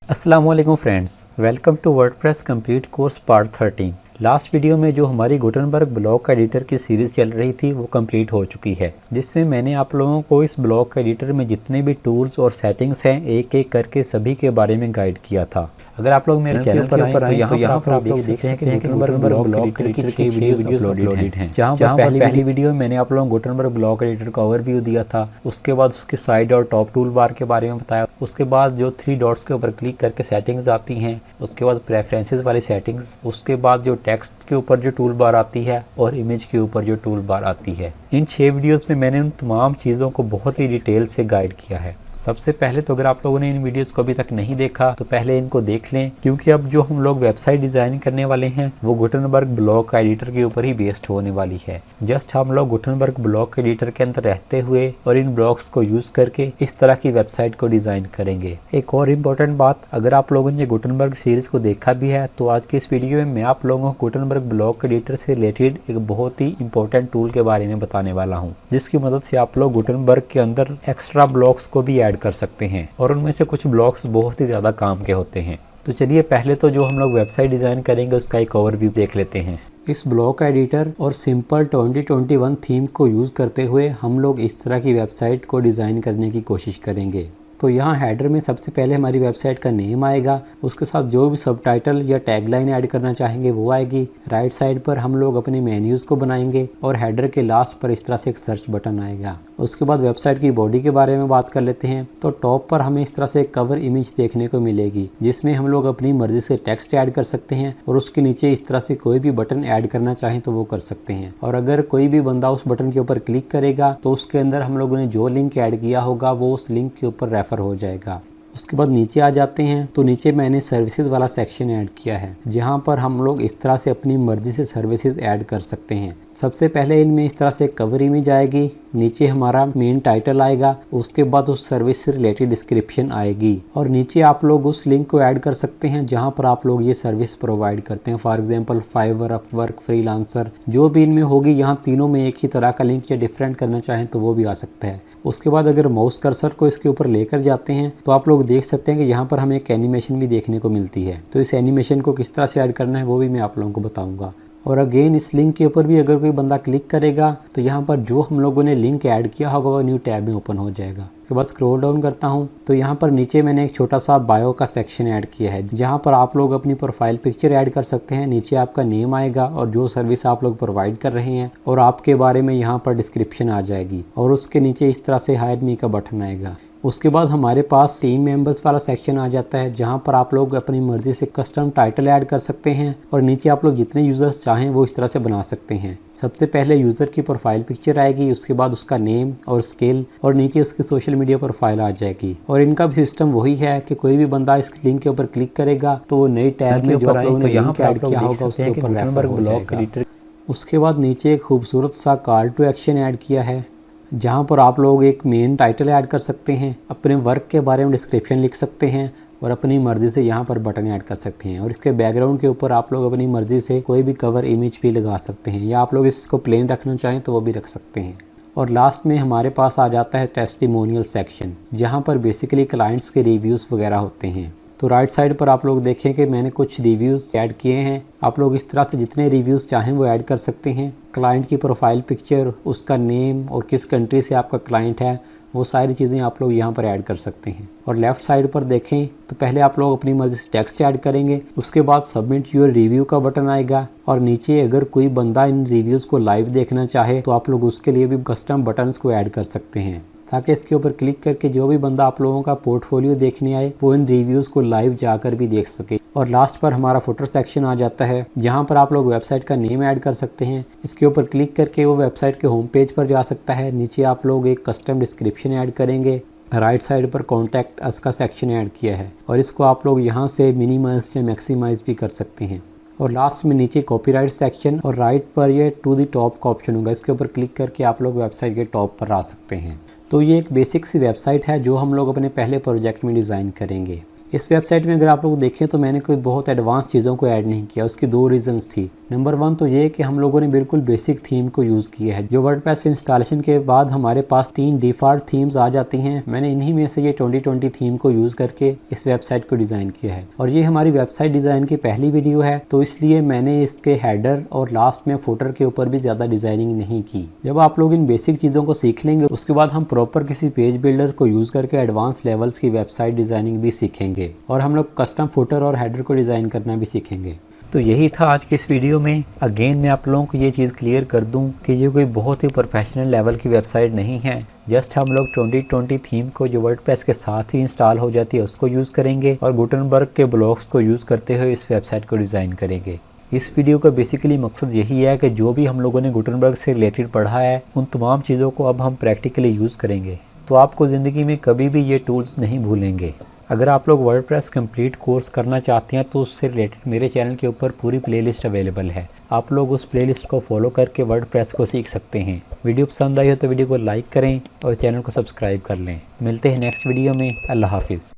अस्सलाम वालेकुम friends, welcome to WordPress complete course part 13। Last video में जो हमारी गुटेनबर्ग ब्लॉक एडिटर की सीरीज़ चल रही थी वो कंप्लीट हो चुकी है, जिसमें मैंने आप लोगों को इस ब्लॉक एडिटर में जितने भी टूल्स और सेटिंग्स हैं एक एक करके सभी के बारे में गाइड किया था। अगर आप लोग मेरे चैनल पर आए तो यहाँ पर आप लोग देख सकते हैं कि गुटेनबर्ग ब्लॉक एडिटर की 6 वीडियोस अपलोडेड हैं। जहाँ पर पहली वीडियो में मैंने आप लोगों को गुटेनबर्ग ब्लॉक एडिटर का ओवरव्यू दिया था, उसके बाद उसके साइड और टॉप टूल बार के बारे में बताया, उसके बाद जो 3 डॉट्स के ऊपर क्लिक करके सेटिंग्स आती हैं, उसके बाद प्रेफरेंसेस वाली सेटिंग्स, उसके बाद जो टेक्स्ट के ऊपर जो टूल बार आती है और इमेज के ऊपर जो टूल बार आती है। इन 6 वीडियोस में मैंने उन तमाम चीज़ों को बहुत ही डिटेल से गाइड किया है। सबसे पहले तो अगर आप लोगों ने इन वीडियोस को अभी तक नहीं देखा तो पहले इनको देख लें, क्योंकि अब जो हम लोग वेबसाइट डिज़ाइन करने वाले हैं वो गुटेनबर्ग ब्लॉक एडिटर के ऊपर ही बेस्ड होने वाली है। जस्ट हम लोग गुटेनबर्ग ब्लॉक एडिटर के अंदर रहते हुए और इन ब्लॉक्स को यूज़ करके इस तरह की वेबसाइट को डिज़ाइन करेंगे। एक और इम्पोर्टेंट बात, अगर आप लोगों ने गुटेनबर्ग सीरीज़ को देखा भी है तो आज की इस वीडियो में मैं आप लोगों को गुटेनबर्ग ब्लॉक एडिटर से रिलेटेड एक बहुत ही इंपॉर्टेंट टूल के बारे में बताने वाला हूँ, जिसकी मदद से आप लोग गुटेनबर्ग के अंदर एक्स्ट्रा ब्लॉक्स को भी ऐड कर सकते हैं और उनमें से कुछ ब्लॉक्स बहुत ही ज़्यादा काम के होते हैं। तो चलिए पहले तो जो हम लोग वेबसाइट डिज़ाइन करेंगे उसका एक ओवरव्यू देख लेते हैं। इस ब्लॉक एडिटर और सिंपल 2021 थीम को यूज़ करते हुए हम लोग इस तरह की वेबसाइट को डिज़ाइन करने की कोशिश करेंगे। तो यहाँ हेडर में सबसे पहले हमारी वेबसाइट का नेम आएगा, उसके साथ जो भी सबटाइटल या टैगलाइन ऐड करना चाहेंगे वो आएगी। राइट साइड पर हम लोग अपने मेन्यूज़ को बनाएंगे और हेडर के लास्ट पर इस तरह से एक सर्च बटन आएगा। उसके बाद वेबसाइट की बॉडी के बारे में बात कर लेते हैं। तो टॉप पर हमें इस तरह से एक कवर इमेज देखने को मिलेगी, जिसमें हम लोग अपनी मर्जी से टेक्स्ट ऐड कर सकते हैं और उसके नीचे इस तरह से कोई भी बटन ऐड करना चाहें तो वो कर सकते हैं। और अगर कोई भी बंदा उस बटन के ऊपर क्लिक करेगा तो उसके अंदर हम लोगों ने जो लिंक ऐड किया होगा वो उस लिंक के ऊपर रेफर हो जाएगा। उसके बाद नीचे आ जाते हैं तो नीचे मैंने सर्विसेज वाला सेक्शन ऐड किया है, जहां पर हम लोग इस तरह से अपनी मर्जी से सर्विसेज ऐड कर सकते हैं। सबसे पहले इनमें इस तरह से कवर इमेज आएगी, नीचे हमारा मेन टाइटल आएगा, उसके बाद उस सर्विस से रिलेटेड डिस्क्रिप्शन आएगी और नीचे आप लोग उस लिंक को ऐड कर सकते हैं जहां पर आप लोग ये सर्विस प्रोवाइड करते हैं। For example Fiverr, Upwork, Freelancer, जो भी इनमें होगी, यहाँ तीनों में एक ही तरह का लिंक या डिफरेंट करना चाहें तो वो भी आ सकता है। उसके बाद अगर माउस कर्सर को इसके ऊपर लेकर जाते हैं तो आप लोग देख सकते हैं कि यहाँ पर हमें एक एनिमेशन भी देखने को मिलती है। तो इस एनिमेशन को किस तरह से ऐड करना है वो भी मैं आप लोगों को बताऊंगा। और अगेन इस लिंक के ऊपर भी अगर कोई बंदा क्लिक करेगा तो यहाँ पर जो हम लोगों ने लिंक ऐड किया होगा वो न्यू टैब में ओपन हो जाएगा। उसके बाद स्क्रॉल डाउन करता हूँ तो यहाँ पर नीचे मैंने एक छोटा सा बायो का सेक्शन ऐड किया है, जहाँ पर आप लोग अपनी प्रोफाइल पिक्चर ऐड कर सकते हैं। नीचे आपका नेम आएगा और जो सर्विस आप लोग प्रोवाइड कर रहे हैं और आपके बारे में यहाँ पर डिस्क्रिप्शन आ जाएगी और उसके नीचे इस तरह से हायर मी का बटन आएगा। उसके बाद हमारे पास टीम मेंबर्स वाला सेक्शन आ जाता है, जहां पर आप लोग अपनी मर्जी से कस्टम टाइटल ऐड कर सकते हैं और नीचे आप लोग जितने यूज़र्स चाहें वो इस तरह से बना सकते हैं। सबसे पहले यूज़र की प्रोफाइल पिक्चर आएगी, उसके बाद उसका नेम और स्केल और नीचे उसकी सोशल मीडिया प्रोफाइल आ जाएगी। और इनका भी सिस्टम वही है कि कोई भी बंदा इस लिंक के ऊपर क्लिक करेगा तो वो नई टैब में जो आप लोगों ने लिंक ऐड किया होगा उसके ऊपर रेफर हो जाएगा। उसके बाद नीचे एक खूबसूरत सा कॉल टू एक्शन ऐड किया है, जहाँ पर आप लोग एक मेन टाइटल ऐड कर सकते हैं, अपने वर्क के बारे में डिस्क्रिप्शन लिख सकते हैं और अपनी मर्ज़ी से यहाँ पर बटन ऐड कर सकते हैं। और इसके बैकग्राउंड के ऊपर आप लोग अपनी मर्ज़ी से कोई भी कवर इमेज भी लगा सकते हैं, या आप लोग इसको प्लेन रखना चाहें तो वो भी रख सकते हैं। और लास्ट में हमारे पास आ जाता है टेस्टिमोनियल सेक्शन, जहाँ पर बेसिकली क्लाइंट्स के रिव्यूज़ वगैरह होते हैं। तो राइट साइड पर आप लोग देखें कि मैंने कुछ रिव्यूज़ ऐड किए हैं। आप लोग इस तरह से जितने रिव्यूज़ चाहें वो ऐड कर सकते हैं। क्लाइंट की प्रोफाइल पिक्चर, उसका नेम और किस कंट्री से आपका क्लाइंट है, वो सारी चीज़ें आप लोग यहाँ पर ऐड कर सकते हैं। और लेफ़्ट साइड पर देखें तो पहले आप लोग अपनी मर्ज़ी से टेक्स्ट ऐड करेंगे, उसके बाद सबमिट योर रिव्यू का बटन आएगा और नीचे अगर कोई बंदा इन रिव्यूज़ को लाइव देखना चाहे तो आप लोग उसके लिए भी कस्टम बटन्स को ऐड कर सकते हैं, ताकि इसके ऊपर क्लिक करके जो भी बंदा आप लोगों का पोर्टफोलियो देखने आए वो इन रिव्यूज़ को लाइव जाकर भी देख सके। और लास्ट पर हमारा फुटर सेक्शन आ जाता है, जहां पर आप लोग वेबसाइट का नेम ऐड कर सकते हैं। इसके ऊपर क्लिक करके वो वेबसाइट के होम पेज पर जा सकता है। नीचे आप लोग एक कस्टम डिस्क्रिप्शन ऐड करेंगे। राइट साइड पर कॉन्टैक्ट अस का सेक्शन ऐड किया है और इसको आप लोग यहाँ से मिनिमाइज या मैक्सिमाइज भी कर सकते हैं। और लास्ट में नीचे कॉपीराइट सेक्शन और राइट पर ये टू दी टॉप का ऑप्शन होगा, इसके ऊपर क्लिक करके आप लोग वेबसाइट के टॉप पर आ सकते हैं। तो ये एक बेसिक सी वेबसाइट है जो हम लोग अपने पहले प्रोजेक्ट में डिज़ाइन करेंगे। इस वेबसाइट में अगर आप लोग देखें तो मैंने कोई बहुत एडवांस चीज़ों को ऐड नहीं किया। उसकी 2 रीजंस थी। नंबर 1 तो ये कि हम लोगों ने बिल्कुल बेसिक थीम को यूज़ किया है। जो वर्डप्रेस इंस्टॉलेशन के बाद हमारे पास 3 डिफ़ॉल्ट थीम्स आ जाती हैं, मैंने इन्हीं में से ये 2020 थीम को यूज़ करके इस वेबसाइट को डिज़ाइन किया है। और ये हमारी वेबसाइट डिज़ाइन की पहली वीडियो है, तो इसलिए मैंने इसके हेडर और लास्ट में फुटर के ऊपर भी ज़्यादा डिज़ाइनिंग नहीं की। जब आप लोग इन बेसिक चीज़ों को सीख लेंगे, उसके बाद हम प्रॉपर किसी पेज बिल्डर को यूज़ करके एडवांस लेवल्स की वेबसाइट डिज़ाइनिंग भी सीखेंगे और हम लोग कस्टम फुटर और हेडर को डिज़ाइन करना भी सीखेंगे। तो यही था आज की इस वीडियो में। अगेन मैं आप लोगों को ये चीज़ क्लियर कर दूं कि ये कोई बहुत ही प्रोफेशनल लेवल की वेबसाइट नहीं है। जस्ट हम लोग 2020 थीम को जो वर्डप्रेस के साथ ही इंस्टॉल हो जाती है उसको यूज़ करेंगे और गुटनबर्ग के ब्लॉक्स को यूज़ करते हुए इस वेबसाइट को डिज़ाइन करेंगे। इस वीडियो का बेसिकली मकसद यही है कि जो भी हम लोगों ने गुटनबर्ग से रिलेटेड पढ़ा है, उन तमाम चीज़ों को अब हम प्रैक्टिकली यूज़ करेंगे, तो आपको ज़िंदगी में कभी भी ये टूल्स नहीं भूलेंगे। अगर आप लोग वर्डप्रेस कंप्लीट कोर्स करना चाहते हैं तो उससे रिलेटेड मेरे चैनल के ऊपर पूरी प्लेलिस्ट अवेलेबल है। आप लोग उस प्लेलिस्ट को फॉलो करके वर्डप्रेस को सीख सकते हैं। वीडियो पसंद आई हो तो वीडियो को लाइक करें और चैनल को सब्सक्राइब कर लें। मिलते हैं नेक्स्ट वीडियो में। अल्लाह हाफिज़।